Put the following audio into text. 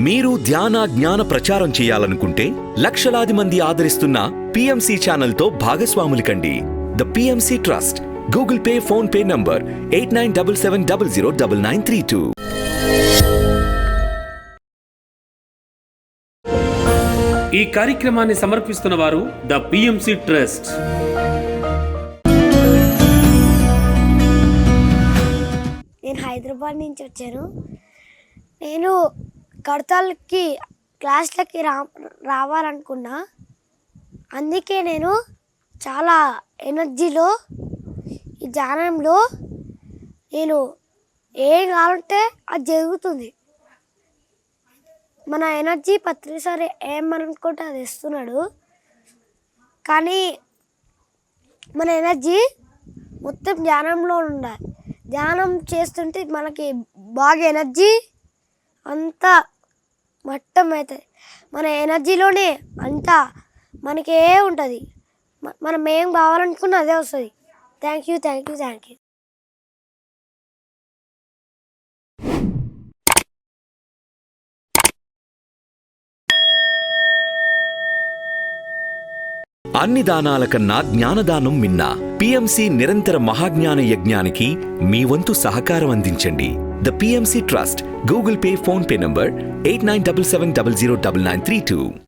మీరు ధ్యాన జ్ఞాన ప్రచారం చేయాలనుకుంటే లక్షలాది మంది ఆదరిస్తున్న PMC ఛానల్తో భాగస్వాములు కండి. The PMC trust. Google pay, phone pay number 8977009932. ఈ కార్యక్రమాన్ని సమర్పిస్తున్న వారు ద PMC ట్రస్ట్. నేను హైదరాబాద్ నుంచి వచ్చాను. నేను కడతాలకి క్లాస్లకి రావాలనుకున్నా. అందుకే నేను చాలా ఎనర్జీలో ఈ ధ్యానంలో నేను ఏం కావాలంటే అది జరుగుతుంది. మన ఎనర్జీ పత్రిసారి ఏమనుకుంటే అది ఇస్తున్నాడు. కానీ మన ఎనర్జీ మొత్తం ధ్యానంలో ఉండాలి. ధ్యానం చేస్తుంటే మనకి బాగా ఎనర్జీ అంతా మట్టం అవుతుంది. మన ఎనర్జీలోనే అంతా మనకే ఉంటుంది. మనం ఏం కావాలనుకున్నా అదే వస్తుంది. Thank you. అన్ని దానాల కన్నా జ్ఞానదానం మిన్న. PMC నిరంతర మహాజ్ఞాన యజ్ఞానికి మీ వంతు సహకారం అందించండి. The PMC trust. Google pay, phone pay number 8977009932.